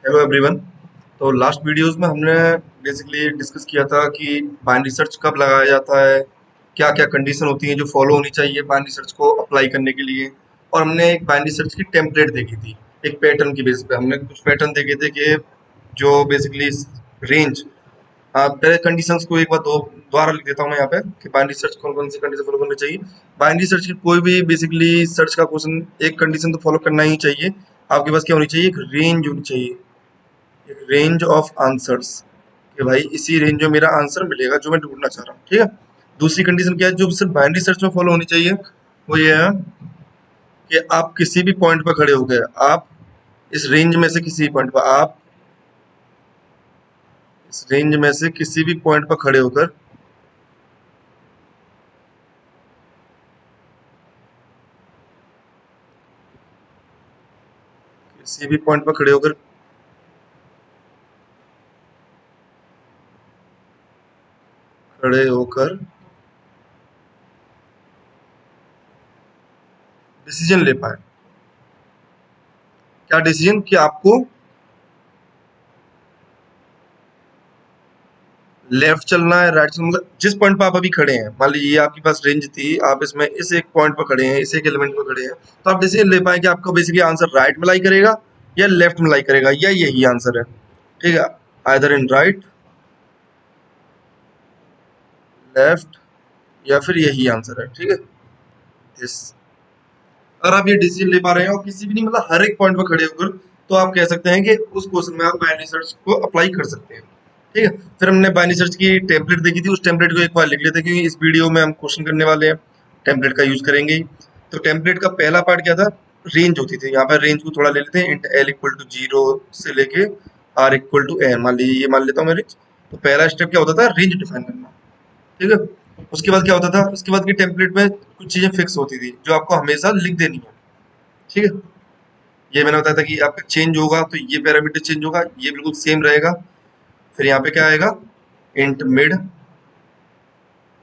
Hello everyone. तो last videos में हमने बेसिकली डिस्कस किया था कि बाइनरी सर्च कब लगाया जाता है, क्या क्या कंडीशन होती हैं जो फॉलो होनी चाहिए बाइनरी सर्च को अप्लाई करने के लिए। और हमने एक बाइनरी सर्च की टेम्पलेट देखी थी, एक पैटर्न की बेस पे हमने कुछ पैटर्न देखे थे कि जो बेसिकली रेंज। हाँ, पहले कंडीशंस को एक बार दोबारा लिख देता हूँ मैं यहाँ पे कि बाइनरी सर्च कौन कौन सी कंडीशन फॉलो करनी चाहिए। बाइनरी सर्च की कोई भी बेसिकली सर्च का क्वेश्चन एक कंडीशन तो फॉलो करना ही चाहिए। आपके पास क्या होनी चाहिए, एक रेंज होनी चाहिए, एक रेंज ऑफ आंसर्स, कि भाई इसी रेंज में मेरा आंसर मिलेगा जो मैं ढूंढना चाह रहा हूँ। ठीक है। दूसरी कंडीशन क्या है जो सिर्फ बाइनरी सर्च में फॉलो होनी चाहिए, वो ये है कि आप किसी भी पॉइंट पर खड़े हो गए, आप इस रेंज में से किसी भी पॉइंट पर, आप इस रेंज में से किसी भी पॉइंट पर खड़े होकर किसी भी पॉइंट पर खड़े होकर डिसीजन ले पाए। क्या डिसीजन, कि आपको लेफ्ट चलना है, राइट चलना, मतलब जिस पॉइंट पर आप अभी खड़े हैं, मान लीजिए ये आपके पास रेंज थी, आप इसमें इस एक पॉइंट पर खड़े हैं, इस एक एलिमेंट पर खड़े हैं, तो आप डिसीजन ले पाए कि आपका बेसिकली आंसर राइट में लाई करेगा या लेफ्ट में लाई करेगा, या यही आंसर है। ठीक है। आइदर इन राइट, लेफ्ट, या फिर यही आंसर है। ठीक है। यस। अगर आप ये डिसीजन ले पा रहे हैं और किसी भी नहीं, मतलब हर एक पॉइंट पर खड़े होकर, तो आप कह सकते हैं कि उस क्वेश्चन में आप बाइनरी सर्च को अप्लाई कर सकते हैं। ठीक है। फिर हमने बाइनरी सर्च की टेम्पलेट देखी थी, उस टेम्पलेट को एक बार लिख लेते हैं क्योंकि इस वीडियो में हम क्वेश्चन करने वाले हैं, टेम्पलेट का यूज करेंगे ही। तो टेम्पलेट का पहला पार्ट क्या था, रेंज होती थी। यहाँ पर रेंज को थोड़ा ले लेते हैं, इंट एल इक्वल टू 0 से लेके आर इक्वल टू एन, मान लीजिए ये मान लेता हूँ मैं रेंज। तो पहला स्टेप क्या होता था, रेंज डिफाइन करना। ठीक है। उसके बाद क्या होता था, उसके बाद की टेम्पलेट में कुछ चीजें फिक्स होती थी जो आपको हमेशा लिख देनी है। ठीक है। ये मैंने बताया था कि आपका चेंज होगा तो ये पैरामीटर चेंज होगा, ये बिल्कुल सेम रहेगा। फिर यहाँ पे क्या आएगा, int mid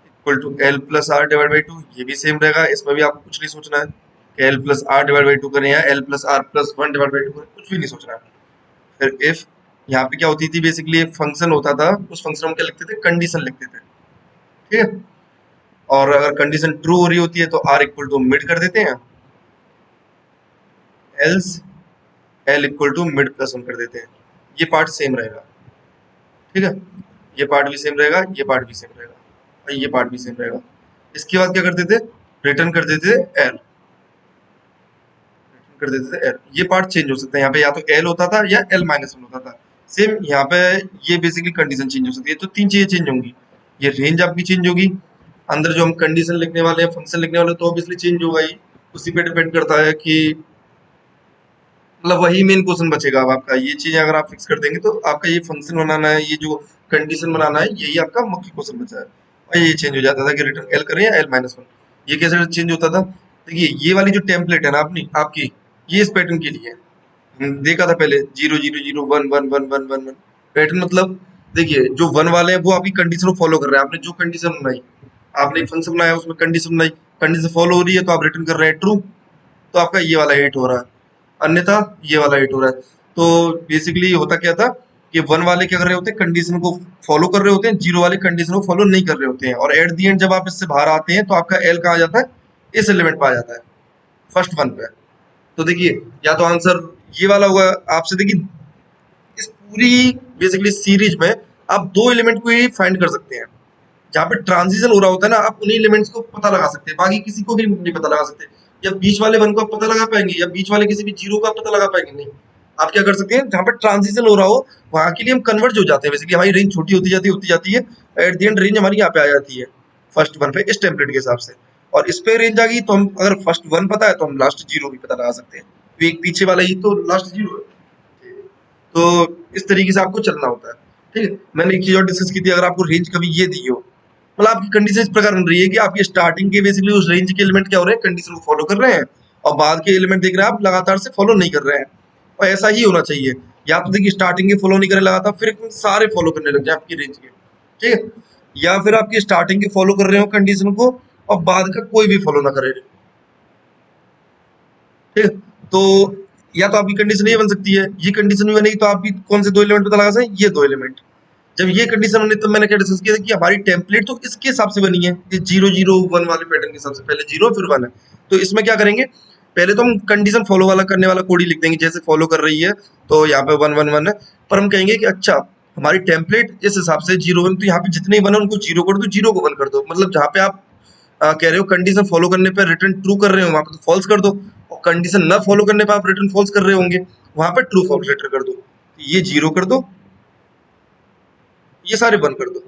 equal to l plus r divide by two, ये भी सेम रहेगा, इसमें भी आपको कुछ नहीं सोचना है कि l plus r divide by two करें या l plus r plus one divide by two करें, कुछ भी नहीं सोचना है। फिर इफ, यहाँ पे क्या होती थी, बेसिकली एक फंक्शन होता था, उस फंक्शन में क्या लिखते थे, कंडीशन लिखते थे। ठीक है। और अगर कंडीशन ट्रू हो रही होती है तो आर इक्वल टू मिड कर देते हैं, else l equal to mid plus one कर देते हैं। ये पार्ट सेम रहेगा। ठीक है। ये पार्ट भी सेम रहेगा, ये पार्ट भी सेम रहेगा, और ये पार्ट भी सेम रहेगा। इसके बाद क्या करते थे, रिटर्न कर देते थे एल, कर देते थे एल। ये पार्ट चेंज हो सकता है, यहाँ पे या तो एल होता था या एल माइनस वन होता था। सेम यहाँ पे ये बेसिकली कंडीशन चेंज हो सकती है, तो तीन चीजें चेंज होंगी। ये रेंज आपकी चेंज होगी, अंदर जो हम कंडीशन लिखने वाले हैं, फंक्शन लिखने वाले हैं, तो ऑब्वियसली चेंज होगा ही। उसी पे डिपेंड करता है कि मतलब वही मेन क्वेश्चन बचेगा। अब आपका ये चीज अगर आप फिक्स कर देंगे तो आपका ये फंक्शन बनाना है, ये जो कंडीशन बनाना है, यही आपका मुख्य क्वेश्चन बचा है। और ये चेंज हो जाता था कि रिटर्न एल करें या एल माइनस वन। ये कैसे चेंज होता था, देखिए ये वाली जो टेम्पलेट है ना अपनी आपकी, ये इस पैटर्न के लिए है। देखा था पहले, 0 0 0 1 1 1 1 1 1 पैटर्न, मतलब देखिए जो वन वाले हैं वो आपकी कंडीशन को फॉलो कर रहे हैं। आपने जो कंडीशन बनाई, आपने एक फंक्शन बनाया, उसमें कंडीशन बनाई, कंडीशन फॉलो हो रही है तो आप रिटर्न कर रहे हैं ट्रू, तो आपका ये वाला हिट हो रहा है। अन्यथा ये वाला हिट हो रहा है। तो बेसिकली होता क्या था कि वन वाले क्या कर रहे होते हैं, कंडीशन को फॉलो कर रहे होते हैं, जीरो वाले कंडीशन को फॉलो नहीं कर रहे होते हैं, और एट दी एंड जब आप इससे बाहर आते हैं तो आपका एल कहाँ आ जाता है, इस एलिमेंट पे आ जाता है, फर्स्ट वन पे। तो देखिए या तो आंसर ये वाला होगा आपसे। देखिए इस पूरी बेसिकली सीरीज में आप दो एलिमेंट को ही फाइंड कर सकते हैं। जहाँ पे ट्रांजिशन हो रहा होता है ना, आप उन्हीं एलिमेंट्स को पता लगा सकते हैं, बाकी किसी को भी नहीं पता लगा सकते। या बीच वाले वन को आप पता लगा पाएंगे, या बीच वाले किसी भी जीरो को आप पता लगा पाएंगे, नहीं। आप क्या कर सकते हैं, जहाँ पे ट्रांजिशन हो रहा हो वहां के लिए हम कन्वर्ज हो जाते हैं, बेसिकली हमारी रेंज छोटी होती जाती है। एट द एंड रेंज हमारी यहाँ पे आ जाती है फर्स्ट वन पे, इस टेम्पलेट के हिसाब से। और इस पे रेंज आ गई तो हम अगर फर्स्ट वन पता है तो हम लास्ट जीरो भी पता लगा सकते हैं, तो एक पीछे वाला ही तो लास्ट जीरो है। तो इस तरीके से आपको चलना होता है। ठीक है। मैंने एक चीज और डिस्कस की थी, अगर आपको रेंज कभी ये दी हो, मतलब आपकी कंडीशन इस प्रकार बन रही है कि आपकी स्टार्टिंग के बेसिकली उस रेंज के एलिमेंट क्या हो रहे हैं, कंडीशन को फॉलो कर रहे हैं, और बाद के एलिमेंट देख रहे हैं आप लगातार से फॉलो नहीं कर रहे हैं। और ऐसा ही होना चाहिए, या तो देखिए स्टार्टिंग के फॉलो नहीं करें लगातार, फिर एकदम सारे फॉलो करने लग जाए आपकी रेंज के। ठीक है। या फिर आपकी स्टार्टिंग के फॉलो कर रहे हो कंडीशन को, और बाद का कोई भी फॉलो ना करे। ठीक है। तो या तो आपकी कंडीशन ये बन सकती है, ये कंडीशन भी बनेगी तो आप भी कौन से दो एलिमेंट पता लगा सकते हैं, ये दो एलिमेंट। जब ये कंडीशन बनी तब मैंने क्या डिस्कस किया था कि हमारी टेम्पलेट तो इसके हिसाब से बनी है, ये 0 0 1 वाले पैटर्न के हिसाब से, पहले 0 फिर 1 है। तो इसमें क्या करेंगे, पहले तो हम कंडीशन फॉलो वाला करने वाला कोड ही लिख देंगे, जैसे फॉलो कर रही है तो यहाँ पे 1 1 1 है, पर हम कहेंगे कि अच्छा हमारी टेम्पलेट इस हिसाब से 0 1, तो यहाँ पे जितने ही बने उनको 0 कर दो, 0 को 1 कर दो। मतलब जहाँ पे आप कह रहे हो कंडीशन फॉलो करने पे रिटर्न ट्रू कर रहे हो वहां पे तो फॉल्स कर दो, और कंडीशन न फॉलो करने पे आप रिटर्न फॉल्स कर रहे होंगे वहां पे ट्रू फॉल्स रिटर्न कर दो। ये 0 कर दो, ये सारे 1 कर दो।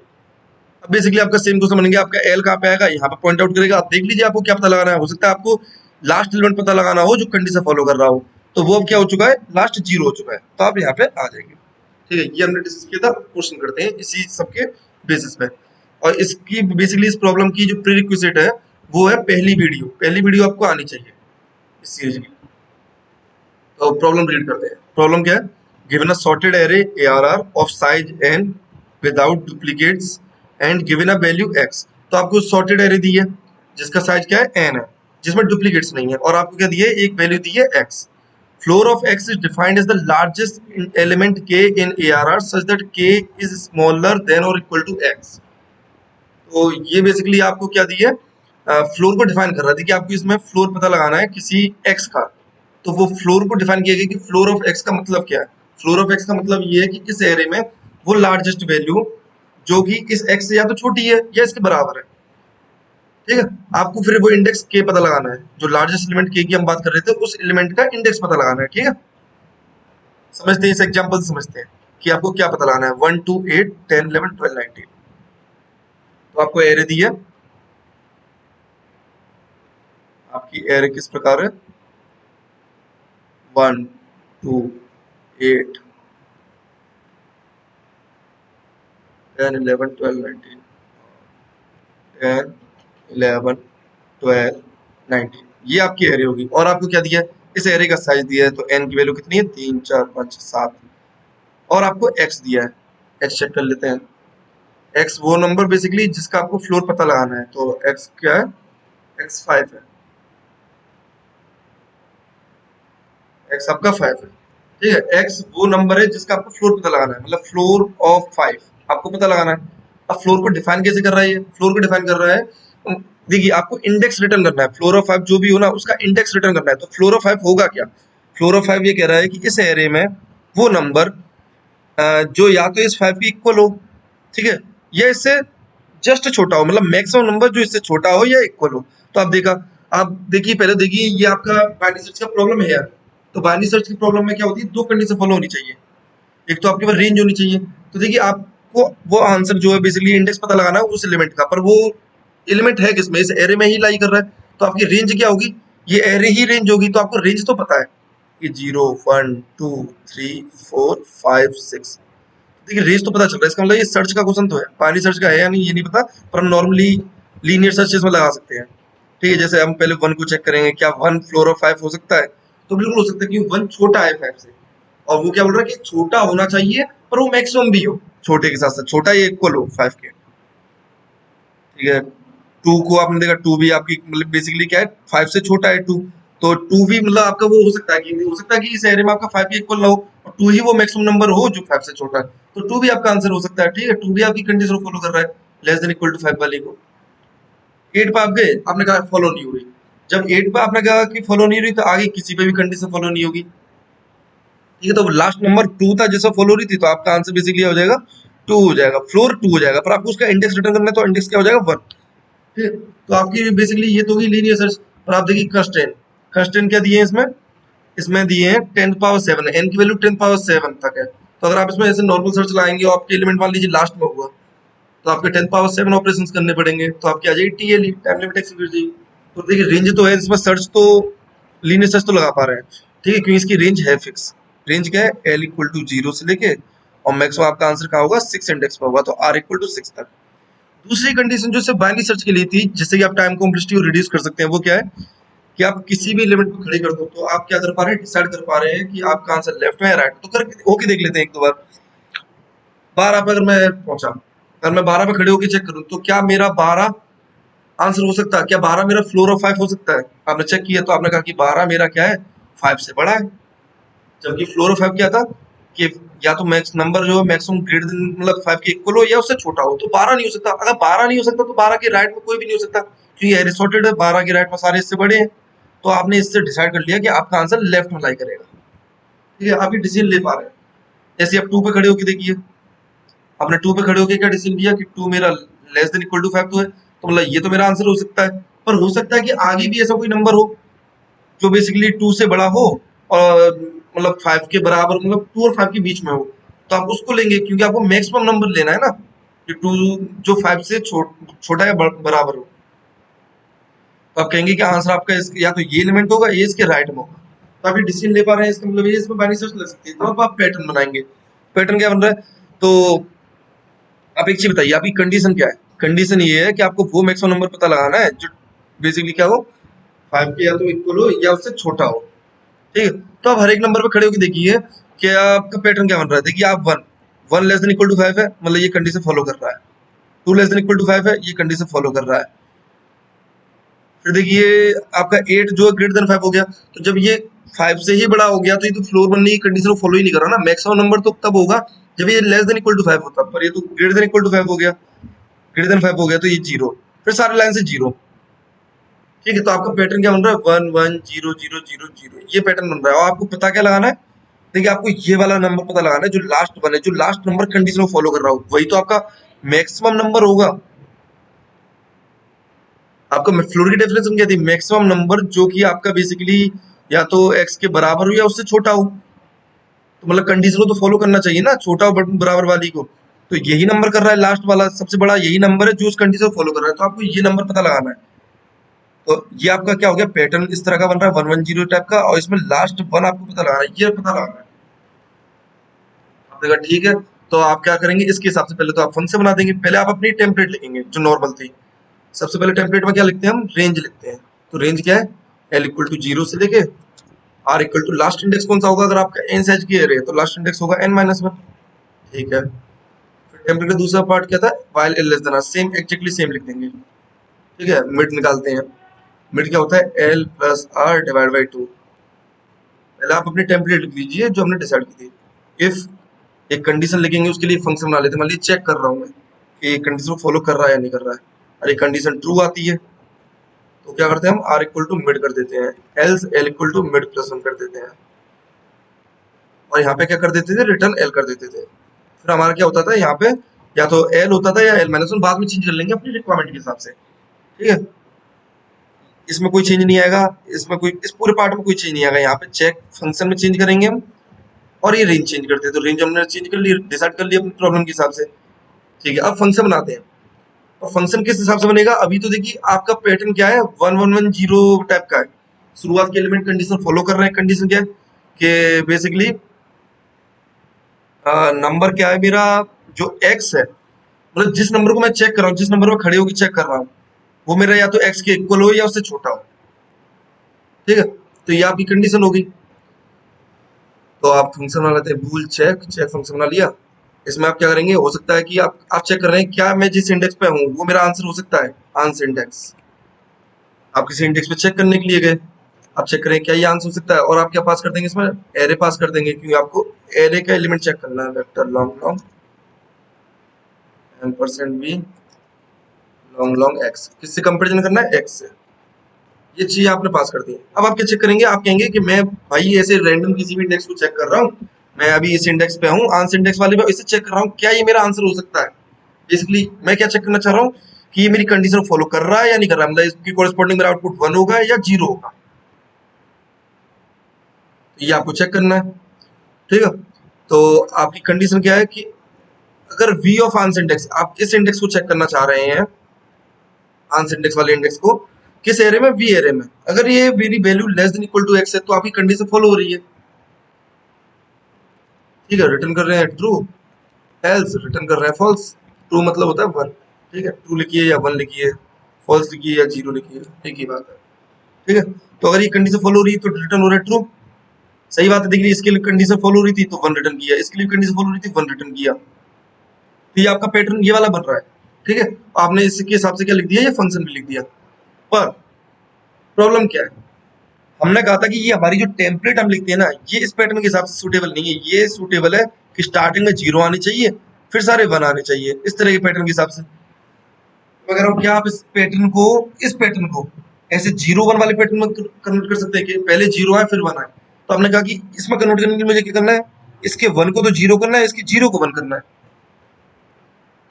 अब बेसिकली आपका सेम क्वेश्चन बनेगा, आपका एल कहाँ पे आएगा, यहाँ पे पॉइंट आउट करेगा। आप देख लीजिए आपको क्या पता लगाना है, हो सकता है आपको लास्ट एलिमेंट पता लगाना हो जो कंडीशन फॉलो कर रहा हो, तो वो अब क्या हो चुका है, लास्ट 0 हो चुका है, तो आप यहाँ पे आ जाएंगे। ठीक है, ये हमने डिस्कस किया था, क्वेश्चन करते हैं इसी सबके बेसिस पे। और इसकी बेसिकली इस प्रॉब्लम की जो प्रीरिक्विजिट है वो है पहली वीडियो आपको आनी चाहिए इस सीरीज की। तो प्रॉब्लम रीड करते हैं। प्रॉब्लम क्या है, given a sorted array ARR of size n without duplicates and given a value x। तो आपको सॉर्टेड एरे दी है जिसका साइज क्या है n है, जिसमें डुप्लीकेट्स नहीं है, और आपको क्या दिए, एक वैल्यू दी है x। Floor of x is defined as the largest element k in ARR such that k is smaller than or equal to x। तो ये बेसिकली आपको क्या दी है, फ्लोर को डिफाइन कर रहा था कि आपको इसमें फ्लोर पता लगाना है किसी एक्स का। तो वो फ्लोर को डिफाइन किया गया कि फ्लोर ऑफ एक्स का मतलब क्या है। फ्लोर ऑफ एक्स का मतलब ये है कि इस एरे में वो लार्जेस्ट वैल्यू जो कि इस एक्स से या तो छोटी है या इसके बराबर है। ठीक है, आपको फिर वो इंडेक्स के पता लगाना है, जो लार्जेस्ट एलिमेंट के की हम बात कर रहे थे उस एलिमेंट का इंडेक्स पता लगाना है। ठीक है, समझते हैं, इस एग्जाम्पल से समझते हैं कि आपको क्या पता लगाना है। 1 2 8 10 11 12 19। तो आपको एरे दी है, आपकी एरे किस प्रकार है, 1 2 8 10 11 12 19, 10 11 12 19, ये आपकी एरे होगी। और आपको क्या दिया है, इस एरे का साइज दिया है, तो n की वैल्यू कितनी है, 3 4 5 7। और आपको x दिया है, x चेक कर लेते हैं। x वो नंबर बेसिकली जिसका आपको फ्लोर पता लगाना है, तो x क्या है, x 5 है, x आपका 5 है। ठीक है, x वो नंबर है जिसका आपको फ्लोर पता लगाना है, मतलब फ्लोर ऑफ 5 आपको पता लगाना है। अब फ्लोर को डिफाइन कैसे कर रहा है, ये फ्लोर को डिफाइन कर रहा है, देखिए आपको इंडेक्स रिटर्न करना है, फ्लोर ऑफ 5 जो भी हो ना उसका इंडेक्स रिटर्न करना है। तो फ्लोर ऑफ 5 होगा क्या, फ्लोर ऑफ 5 ये कह रहा है कि इस एरे में वो नंबर जो या तो इस 5 के इक्वल हो, ठीक है, या इससे जस्ट छोटा हो, मतलब मैक्सिमम नंबर जो इससे छोटा हो या इक्वल हो। तो आप देखिए पहले देखिए, ये आपका बाइनरी सर्च का प्रॉब्लम है यार। तो बाइनरी सर्च की प्रॉब्लम में क्या होती है, दो कंडीशन फॉलो होनी चाहिए। एक तो आपके पास रेंज होनी चाहिए, तो देखिए आपको वो आंसर जो है बेसिकली इंडेक्स पता लगाना है उस एलिमेंट का, पर वो एलिमेंट है किसमें, इस एरे में ही लाई कर रहा है। तो आपकी रेंज क्या होगी, ये एरे ही रेंज होगी। तो आपको रेंज तो पता है कि 0 1 2 3 4 5 6, देखिए रेंज तो पता चल रहा है। इसका मतलब ये सर्च का क्वेश्चन तो है, बाइनरी सर्च का है या नहीं ये नहीं पता, पर हम नॉर्मली लीनियर सर्च इसमें लगा सकते हैं। ठीक है, जैसे हम पहले 1 को चेक करेंगे, क्या 1 फ्लोर ऑफ 5 हो सकता है, तो बिल्कुल हो सकता है कि 1 छोटा है 5 से। और वो क्या बोल रहा है कि छोटा होना चाहिए पर वो मैक्सिमम भी हो, छोटे के साथ साथ छोटा ये इक्वल हो 5 के। ठीक है, 2 को आपने देखा, 2 भी आपकी मतलब बेसिकली क्या है, 5 से छोटा है 2। तो 2 भी मतलब आपका वो हो सकता है कि इस एरे में आपका 5 के इक्वल ना हो, और 2 ही वो मैक्सिमम नंबर हो जो 5 से छोटा है। तो 2 भी आपका आंसर हो सकता है। ठीक है, 2 भी आपकी कंडीशन फॉलो कर रहा है, लेस देन इक्वल टू 5 वाली को। 8 पे आप गए, आपने कहा फॉलो नहीं हो रही। जब 8 पे आपने कहा कि फॉलो नहीं हो रही, तो आगे किसी पे भी कंडीशन फॉलो नहीं होगी। ठीक है, तो लास्ट नंबर 2 था जैसा फॉलो हो रही थी, तो आपका आंसर बेसिकली हो जाएगा 2 हो जाएगा, फ्लोर 2 हो जाएगा। पर आपको उसका इंडेक्स रिटर्न करना है, तो इंडेक्स क्या हो जाएगा 1। ठीक है, तो आपकी बेसिकली ये तो होगी लीनियर सर्च। पर आप देखिए कंस्ट्रेंट, कंस्ट्रेंट क्या दिए हैं इसमें, इसमें दिए हैं 10 पावर 7 है, n की वैल्यू 10 पावर 7 तक है। तो अगर आप इसमें ऐसे नॉर्मल सर्च लाएंगे और आपके एलिमेंट मान लीजिए लास्ट में हुआ, तो आपके 10 पावर 7 ऑपरेशंस करने पड़ेंगे, तो आपकी आ जाएगी टीएलई, टाइम लिमिट एक्सक्यूट जाएगी। तो देखिए रेंज तो है इसमें, सर्च तो लीनियर सर्च तो लगा पा रहे हैं। ठीक है, क्योंकि इसकी रेंज है फिक्स। रेंज क्या है, l इक्वल टू 0 से लेके और मैक्सिमम आपका आंसर कहाँ होगा, 6 इंडेक्स पर होगा, तो r इक्वल टू 6 तक। दूसरी कंडीशन जो सिर्फ बाइनरी सर्च के लिए थी, जिससे कि आप टाइम कॉम्प्लेक्सिटी को रिड्यूस कर सकते हैं, वो क्या है कि आप किसी भी एलिमेंट को खड़े कर दो, तो आप क्या कर पा रहे हैं, डिसाइड कर पा रहे हैं कि आपका आंसर लेफ्ट में है राइट। तो कर होके देख लेते हैं एक दो बार। 12 पे अगर मैं पहुंचा, अगर मैं 12 पे खड़े होकर चेक करूं, तो क्या मेरा 12 आंसर हो सकता है, क्या 12 मेरा फ्लोर ऑफ 5 हो सकता है। आपने चेक किया तो आपने कहा कि 12 मेरा क्या है, 5 से बड़ा है। जबकि फ्लोर ऑफ 5 क्या था कि या तो मैक्स नंबर जो है मैक्सिमम ग्रेटर देन मतलब 5 के इक्वल हो या उससे छोटा हो, तो 12 नहीं हो सकता। अगर 12 नहीं हो सकता तो 12 के राइट में कोई भी नहीं हो सकता, क्योंकि एरिस्टोटल है 12 के राइट में सारे इससे बड़े हैं। तो आपने इससे डिसाइड कर लिया कि आपका आंसर लेफ्ट में लाई करेगा। ठीक है, आप ये डिसीजन ले पा रहे हैं। जैसे आप 2 पे खड़े होकर देखिए, आपने 2 पे खड़े होकर क्या डिसीजन लिया कि 2 मेरा लेस देन इक्वल टू 5 तो है, तो मतलब ये तो मेरा आंसर हो सकता है। पर हो सकता है कि आगे भी ऐसा कोई नंबर हो जो बेसिकली 2 से बड़ा हो और मतलब 5 के बराबर, मतलब 2 और 5 के बीच में हो, तो आप उसको लेंगे क्योंकि आपको मैक्सिमम नंबर लेना है ना, कि 2 जो 5 से छोटा या बराबर हो। तो आप कहेंगे कि आंसर आपका या तो ये एलिमेंट होगा ये इसके राइट में होगा। तो आप ये डिसीजन ले पा रहे हैं, इसका मतलब ये इसमें बाइनरी सर्च लग सकती है। तो अब आप पैटर्न बनाएंगे। पैटर्न क्या बन रहा है, तो आप एक चीज बताइए, आपकी कंडीशन क्या है। कंडीशन ये है कि आपको वो मैक्सिमम नंबर पता लगाना है जो बेसिकली क्या हो, 5 के या तो इक्वल हो या उससे छोटा हो। ठीक है, तो आप हर एक नंबर पे खड़े होकर देखिए कि आपका पैटर्न क्या बन रहा है। देखिए आप 1 लेस देन इक्वल टू 5 है, मतलब ये कंडीशन फॉलो कर रहा है। 2 लेस देन इक्वल टू 5 है, ये कंडीशन फॉलो कर रहा है। फिर देखिए आपका 8 जो है ग्रेटर देन 5 हो गया, तो जब ये 5 से ही बड़ा हो गया तो ये तो फ्लोर बनने की कंडीशन को फॉलो ही नहीं कर रहा ना। मैक्सिमम नंबर तो तब होगा जब ये लेस देन इक्वल टू 5 होता, पर ये तो ग्रेटर देन इक्वल टू 5 हो गया। ग्रेटर देन 5 हो गया तो ये 0, फिर सारे लाइन से 0। ठीक है, तो आपका पैटर्न क्या बन रहा है, 1 1 0 0 0 0, ये पैटर्न बन रहा है। और आपको पता क्या लगाना है, देखिए आपको ये वाला नंबर पता लगाना है जो लास्ट वन है, जो लास्ट नंबर कंडीशन को फॉलो कर रहा हो, वही तो आपका मैक्सिमम नंबर होगा। आपका फ्लोर की डेफिनेशन क्या थी, मैक्सिमम नंबर जो कि आपका बेसिकली या तो x के बराबर हो या उससे छोटा हो। तो मतलब कंडीशन को तो फॉलो करना चाहिए ना, छोटा हो बराबर वाली को। तो यही नंबर कर रहा है लास्ट वाला, सबसे बड़ा यही नंबर है जो उस कंडीशन को फॉलो कर रहा है। तो आपको ये नंबर पता लगाना है। तो ये आपका क्या हो गया, पैटर्न इस तरह का बन रहा है 1 1 0 टाइप का, और इसमें लास्ट वन आपको पता लगाना है, ये पता लगाना है। आपने कहा ठीक है, तो आप क्या करेंगे, इसके हिसाब से पहले तो आप फंक्शन बना देंगे। पहले आप अपनी टेम्पलेट लिखेंगे जो नॉर्मल थी। सबसे पहले टेम्पलेट में क्या लिखते हैं हम, रेंज लिखते हैं। तो रेंज क्या है, एल इक्वल टू 0 से लेके r equal to last index कौन सा होगा, अगर आपका एन साइज की एरे है तो लास्ट इंडेक्स होगा n-1। ठीक है, फिर टेम्पलेट का दूसरा पार्ट क्या था, while l less than r, same exactly same लिख देंगे। ठीक है, मिड निकालते हैं। मिड क्या होता है, l plus r divide by 2। पहले आप अपनी टेम्पलेट लिख लीजिए जो हमने डिसाइड की थी। इफ एक कंडीशन लिखेंगे, उसके लिए फंक्शन बना लेते हैं। मान लीजिए चेक कर रहा हूँ मैं कि कंडीशन को फॉलो कर रहा है या नहीं कर रहा है। अरे कंडीशन ट्रू आती है तो क्या करते हैं हम, आर इक्वल टू मिड कर देते हैं, else l equal to mid plus 1 कर देते हैं। और यहाँ पे क्या कर देते थे, रिटर्न एल कर देते थे। फिर हमारा क्या होता था, यहाँ पे या तो एल होता था या एल माइनस 1, बाद में चेंज कर लेंगे अपनी रिक्वायरमेंट के हिसाब से। ठीक है, इसमें कोई चेंज नहीं आएगा, इसमें कोई, इस पूरे पार्ट में कोई चेंज नहीं आएगा। यहाँ पे चेक फंक्शन में चेंज करेंगे हम, और ये रेंज चेंज करते हैं। तो रेंज हमने चेंज कर ली, डिसाइड कर लिया अपनी प्रॉब्लम के हिसाब से। ठीक है, अब फंक्शन बनाते हैं। और फंक्शन किस हिसाब से बनेगा, अभी तो देखिए आपका पैटर्न क्या है, 1 1 1 0 टाइप का है। शुरुआत के एलिमेंट कंडीशन फॉलो कर रहे हैं। कंडीशन क्या है कि बेसिकली नंबर क्या है मेरा, जो एक्स है, मतलब जिस नंबर को मैं चेक कर रहा हूँ, जिस नंबर पर खड़े होकर चेक कर रहा हूँ, वो मेरा या तो एक्स के इक्वल हो या उससे छोटा हो। ठीक है, तो ये आपकी कंडीशन होगी। तो आप फंक्शन बना लेते हैं, बूल चेक, चेक फंक्शन बना लिया। इसमें आप क्या करेंगे, हो सकता है कि आप चेक कर रहे हैं क्या मैं जिस इंडेक्स पे हूँ वो मेरा आंसर हो सकता है, आंसर इंडेक्स। आप किसी इंडेक्स पे चेक करने के लिए गए, आप चेक करें क्या ये आंसर हो सकता है, और आप क्या पास कर देंगे इसमें, एरे पास कर देंगे, क्योंकि आपको एरे का एलिमेंट चेक करना है। Vector long long %b long long x, किससे कंपेरिजन करना है, एक्स से। ये चीज आपने पास कर दी। अब आप क्या चेक करेंगे, आप कहेंगे कि मैं भाई ऐसे रैंडम किसी भी इंडेक्स को चेक कर रहा हूँ, मैं अभी इस इंडेक्स पे हूँ, आंसर इंडेक्स वाले पे, इसे चेक कर रहा हूँ क्या ये मेरा आंसर हो सकता है। बेसिकली मैं क्या चेक करना चाह रहा हूँ कि ये मेरी कंडीशन फॉलो कर रहा है या नहीं कर रहा है, मतलब इसकी कोरेस्पॉन्डिंग मेरा आउटपुट 1 होगा या 0 होगा। ये आपको चेक करना है। ठीक है, तो आपकी कंडीशन क्या है कि अगर v ऑफ आंसर इंडेक्स, आप इस इंडेक्स को चेक करना चाह रहे हैं, आंसर इंडेक्स वाले इंडेक्स को, किस एरे में, v एरे में, अगर ये मेरी value less than equal to x है तो आपकी कंडीशन फॉलो हो रही है। ठीक है, रिटर्न कर रहे हैं ट्रू, एल्स रिटर्न कर रहे हैं फॉल्स। ट्रू मतलब होता है 1। ठीक है, ट्रू लिखिए या 1 लिखिए, फॉल्स लिखिए या 0 लिखिए, एक ही बात है। ठीक है, तो अगर ये कंडीशन फॉलो हो रही है तो रिटर्न हो रहा है ट्रू। सही बात है, देखिए इसके लिए कंडीशन फॉलो हो रही थी तो 1 रिटर्न किया, इसके लिए कंडीशन फॉलो हो रही थी 1 रिटर्न किया। तो ये आपका पैटर्न ये वाला बन रहा है। ठीक है, आपने इसके हिसाब से क्या लिख दिया, ये फंक्शन भी लिख दिया। पर प्रॉब्लम क्या है, हमने कहा था कि ये हमारी जो टेम्पलेट हम लिखते हैं ना, ये इस पैटर्न के हिसाब से सूटेबल नहीं है। ये सूटेबल है कि स्टार्टिंग में 0 आनी चाहिए, फिर सारे 1 आने चाहिए, इस तरह के पैटर्न के हिसाब से। तो अगर हम क्या आप इस पैटर्न को ऐसे 0 1 वाले पैटर्न में कन्वर्ट कर सकते हैं कि पहले 0 आए फिर 1 आए। तो हमने कहा कि इसमें कन्वर्ट करने के लिए मुझे क्या करना है, इसके 1 को तो 0 करना है, इसके 0 को 1 करना है।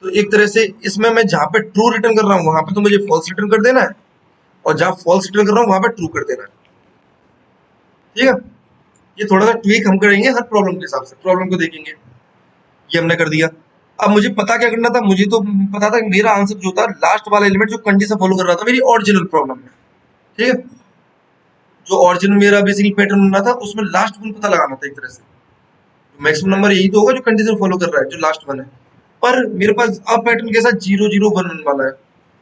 तो एक तरह से इसमें मैं जहां पे ट्रू रिटर्न कर रहा हूँ वहां पे तो मुझे फॉल्स रिटर्न कर देना है, और जहां फॉल्स रिटर्न कर रहा हूँ वहां पे ट्रू कर देना है। ठीक है, ये थोड़ा सा ट्वीक हम करेंगे हर प्रॉब्लम के हिसाब से, प्रॉब्लम को देखेंगे। ये हमने कर दिया। अब मुझे पता क्या करना था, मुझे तो पता था कि मेरा आंसर जो था लास्ट वाला एलिमेंट जो कंडीशन फॉलो कर रहा था मेरी ओरिजिनल प्रॉब्लम में। ठीक है, जो ओरिजिनल मेरा बेसिकली पैटर्न होना था उसमें लास्ट वन पता लगाना था एक तरह से। मैक्सिमम नंबर यही तो होगा जो कंडीशन फॉलो कर रहा है, जो लास्ट वन है। पर मेरे पास अब पैटर्न के साथ 0 0 1 1 वाला है,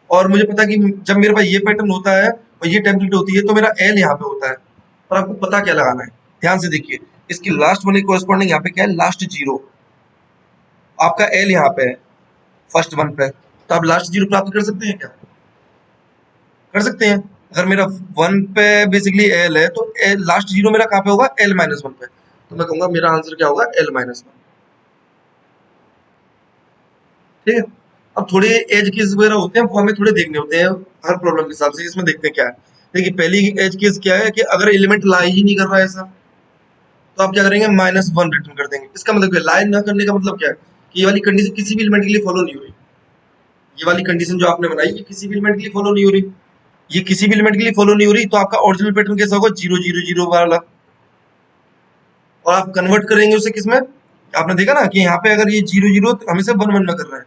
और मुझे पता है कि जब मेरे पास ये पैटर्न होता है और ये टेम्पलेट होती है तो मेरा एल यहाँ पे होता है। पर आपको पता क्या लगाना है, ध्यान से देखिए, इसकी लास्ट वन की कोरस्पॉन्डिंग यहाँ पे क्या है, लास्ट 0। आपका एल यहाँ पे है फर्स्ट वन पे, तो आप लास्ट 0 प्राप्त कर सकते हैं क्या, कर सकते हैं। अगर मेरा 1 पे बेसिकली एल है तो लास्ट 0 मेरा कहाँ पे होगा, एल -1 पे। तो मैं कहूंगा मेरा आंसर क्या होगा, एल -1। ठीक है, अब थोड़े एज केस वगैरह होते हैं वो हमें थोड़े देखने होते हैं हर प्रॉब्लम के हिसाब से। इसमें देखते हैं क्या है। देखिए पहली एज केस क्या है कि अगर एलिमेंट लाई ही नहीं कर रहा है ऐसा, तो आप क्या करेंगे, -1 रिटर्न कर देंगे। इसका मतलब क्या, लाई ना करने का मतलब क्या है कि ये वाली कंडीशन किसी भी एलिमेंट के लिए फॉलो नहीं हो रही। ये वाली कंडीशन जो आपने बनाई ये किसी भी एलिमेंट के लिए फॉलो नहीं हो रही, ये किसी भी एलिमेंट के लिए फॉलो नहीं हो रही, तो आपका ओरिजिनल पैटर्न कैसा होगा, 0 0 0 वाला। और आप कन्वर्ट करेंगे उसे किसमें, आपने देखा ना कि यहाँ पे अगर ये 0 0 हमेशा 1 1 में कर रहा है,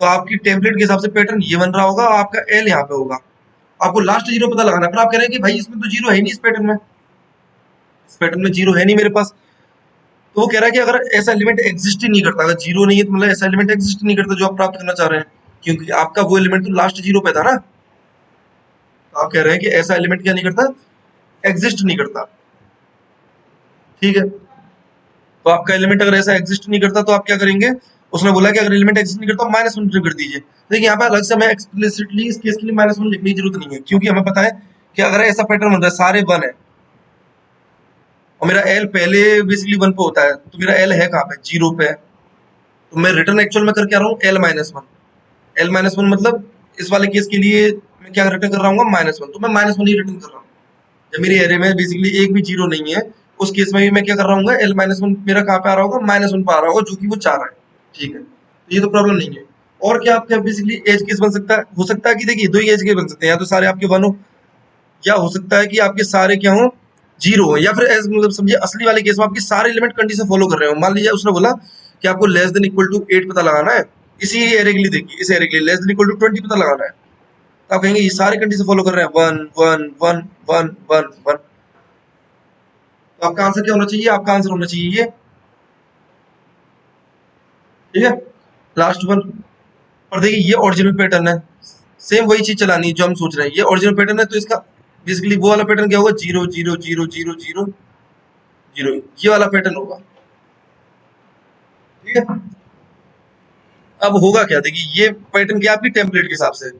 तो आपकी टेम्पलेट के हिसाब से पैटर्न ये बन रहा होगा, आपका एल यहाँ पे होगा। आपको लास्ट 0 पता लगाना है, पर आप कह रहे हैं कि भाई इसमें तो 0 है नहीं, इस पैटर्न में, इस पैटर्न में 0 है नहीं मेरे पास। तो वो कह रहा है कि अगर ऐसा एलिमेंट एग्जिस्ट ही नहीं करता, अगर 0 नहीं है तो मतलब ऐसा एलिमेंट एग्जिस्ट नहीं करता जो आप प्राप्त करना चाह रहे हैं, क्योंकि आपका वो एलिमेंट तो लास्ट 0 पे था ना। तो आप कह रहे हैं कि ऐसा एलिमेंट क्या नहीं करता, एग्जिस्ट नहीं करता। ठीक है, तो आपका एलिमेंट अगर ऐसा एग्जिस्ट नहीं करता तो आप क्या करेंगे, उसने बोला कि अगर एलिमेंट एग्जिस्ट नहीं करता -1 रिटर्न कर दीजिए। देखिए यहाँ पे अलग से हमें एक्सप्लिसिटली इस केस के लिए -1 लिखने की जरूरत नहीं है, क्योंकि हमें पता है कि अगर ऐसा पैटर्न बन रहा है सारे 1 है और मेरा एल पहले बेसिकली 1 पे होता है, तो मेरा एल है कहाँ पे, 0 पे है। तो मैं रिटर्न एक्चुअल में करके आ रहा हूँ एल -1। एल -1 मतलब इस वाले केस के लिए मैं क्या रिटर्न कर रहा हूँ, -1। तो मैं -1 ही रिटर्न कर रहा हूँ। जब मेरी एरे में बेसिकली एक भी 0 नहीं है, उस केस में भी मैं क्या कर रहा हूँ, एल -1 मेरा कहाँ पे आ रहा होगा, -1 पे आ रहा होगा, जो कि वो चाह रहा है। ठीक है, तो ये तो प्रॉब्लम नहीं है। और क्या आपका बेसिकली एज केस बन सकता है, हो सकता है कि देखिए दो ही एज केस बन सकते हैं, या तो सारे आपके 1 हो, या हो सकता है कि आपके सारे क्या हो, 0 हो, या फिर एज मतलब समझिए असली वाले केस में आपके सारे एलिमेंट कंडीशन फॉलो कर रहे हो। मान लीजिए उसने बोला कि आपको लेस देन इक्वल टू 8 पता लगाना है, इसी एरे के लिए देखिए, इस एरे के लिए लेस देन इक्वल टू 20 पता लगाना है। तो आप कहेंगे ये सारे कंडीशन फॉलो कर रहे हैं, 1 1 1 1 1 1। तो आपका आंसर क्या होना चाहिए, आपका आंसर होना चाहिए ये। ठीक है, लास्ट वन। और देखिए ये ओरिजिनल पैटर्न है, सेम वही चीज चलानी है जो हम सोच रहे हैं। ये ओरिजिनल पैटर्न है तो इसका बेसिकली वो वाला पैटर्न क्या होगा, 0 0 0 0 0 0, ये वाला पैटर्न होगा। ठीक है, अब होगा क्या, देखिए ये पैटर्न क्या आपकी टेम्पलेट के हिसाब से,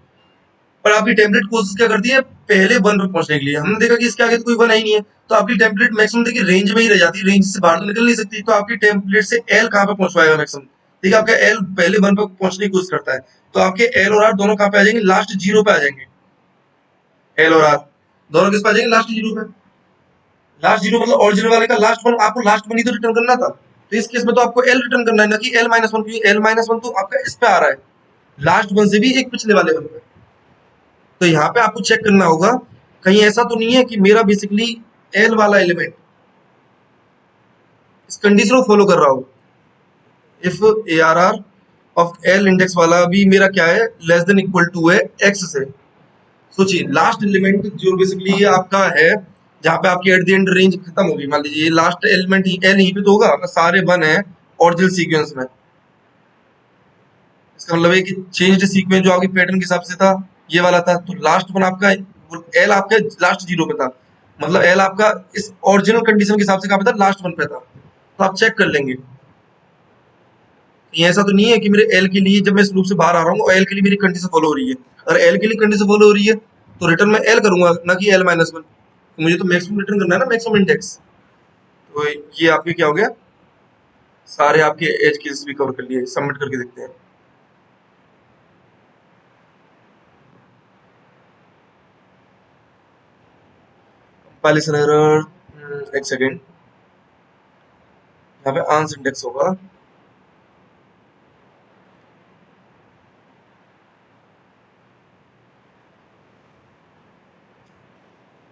पर आपकी टेम्पलेट कोशिश क्या करती है, पहले 1 पर पहुंचने के लिए। हमने देखा कि इसके आगे तो कोई 1 है ही नहीं है, तो आपकी टेम्पलेट मैक्सिमम देखिए रेंज में ही रह जाती है, रेंज से बाहर तो निकल नहीं सकती। तो आपकी टेम्पलेट से एल कहाँ पे पहुंचवाएगा मैक्सिमम, देखिए आपका एल पहले 1 पर पहुंचने की कोशिश करता है, तो आपके एल और आर दोनों कहाँ पे आ जाएंगे, लास्ट 0 पे आ जाएंगे। एल और आर दोनों किस पे आ जाएंगे, लास्ट 0 पे। लास्ट 0 मतलब ओरिजिनल वाले का लास्ट 1, आपको लास्ट 1 ही तो रिटर्न करना था। तो इस केस में तो आपको एल रिटर्न करना है, ना कि एल -1, क्योंकि एल -1 तो आपका इस पे आ रहा है, लास्ट 1 से भी एक पिछले वाले 1 पे। तो यहाँ पे आपको चेक करना होगा कहीं ऐसा तो नहीं है कि मेरा बेसिकली एल वाला एलिमेंट इस कंडीशन को फॉलो कर रहा हो। If A R R of l index वाला भी मेरा क्या है, लेस देन इक्वल टू है एक्स से। सोचिए लास्ट एलिमेंट जो बेसिकली आपका है, जहाँ पे आपकी एट द एंड रेंज खत्म होगी, मान लीजिए लास्ट एलिमेंट ही एल यहीं पे तो होगा, अगर सारे 1 है ओरिजिनल सीक्वेंस में। इसका मतलब है कि चेंज्ड सीक्वेंस जो आपके पैटर्न के हिसाब से था ये वाला था, तो लास्ट 1 आपका एल आपका लास्ट 0 पे था, मतलब एल आपका इस ओरिजिनल कंडीशन के हिसाब से कहाँ पे था, लास्ट 1 पे था। तो आप चेक कर लेंगे, ये ऐसा तो नहीं है कि मेरे एल के लिए जब मैं इस लूप से बाहर आ रहा हूँ एल के लिए मेरी कंडीशन फॉलो हो रही है। अगर एल के लिए कंडीशन फॉलो हो रही है तो रिटर्न में एल करूंगा, ना कि एल -1। मुझे तो मैक्सिमम रिटर्न करना है ना, मैक्सिमम इंडेक्स। तो ये आपके क्या हो गया, सारे आपके एज केसेस भी कवर कर लिए। सबमिट करके देखते हैं। कंपाइलेशन एरर, एक सेकेंड, यहाँ पे आंसर इंडेक्स होगा।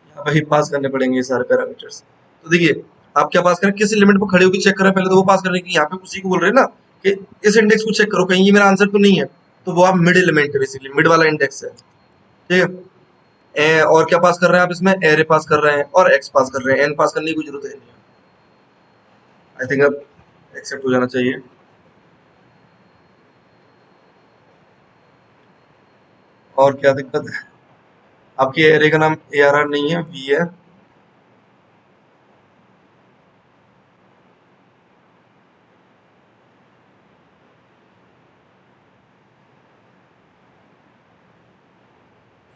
यहाँ पे ही पास करने पड़ेंगे ये सारे पैरामीटर्स। तो देखिए आप क्या पास करें, किसी लिमिट पर खड़े होकर चेक करें, पहले तो वो पास करने की। यहाँ पे उसी को बोल रहे हैं ना कि इस इंडेक्स को चेक करो कहीं ये मेरा आंसर तो नहीं है। तो वो आप मिड एलिमेंट है, बेसिकली मिड वाला इंडेक्स है, ठीक है। और क्या पास कर रहे हैं आप इसमें, एरे पास कर रहे हैं और एक्स पास कर रहे हैं, एन पास करने की कोई जरूरत है नहीं। आई थिंक अब एक्सेप्ट हो जाना चाहिए। और क्या दिक्कत है, आपके एरे का नाम ARR नहीं है, वी है।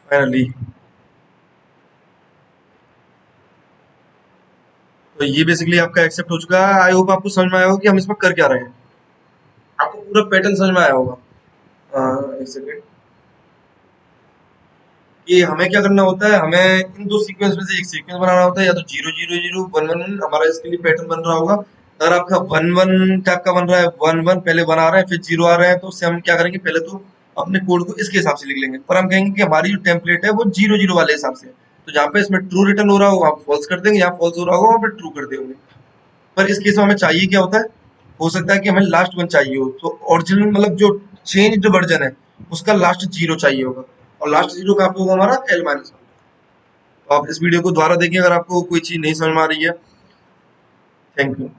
फाइनली तो ये बेसिकली आपका एक्सेप्ट हो चुका है। आई होप आपको समझ में आया होगा कि हम इसमें कर क्या रहे हैं। आपको पूरा पैटर्न समझ में आया होगा। एक सेकेंड, कि हमें क्या करना होता है, हमें इन दो सीक्वेंस में से एक सीक्वेंस बनाना होता है, या तो 0 0 0 1 1 हमारा इसके लिए पैटर्न बन रहा होगा। अगर आपका 1 1 टाइप का बन रहा है, 1 1 पहले 1 आ रहा है फिर 0 आ रहा है, तो उससे हम क्या करेंगे, पहले तो अपने कोड को इसके हिसाब से लिख लेंगे, पर हम कहेंगे कि हमारी जो टेम्पलेट है वो 0 0 वाले हिसाब से है। तो जहाँ पे इसमें ट्रू रिटर्न हो रहा होगा आप फॉल्स कर देंगे, यहाँ फॉल्स हो रहा होगा वहाँ पे ट्रू कर देंगे। पर इस केस में हमें चाहिए क्या होता है, हो सकता है कि हमें लास्ट वन चाहिए हो, तो ओरिजिनल मतलब जो चेंज वर्जन है उसका लास्ट 0 चाहिए होगा, और लास्ट 0 कहाँ पे होगा हमारा L-1। तो आप इस वीडियो को दोबारा देखिए अगर आपको कोई चीज नहीं समझ में आ रही है। Thank you.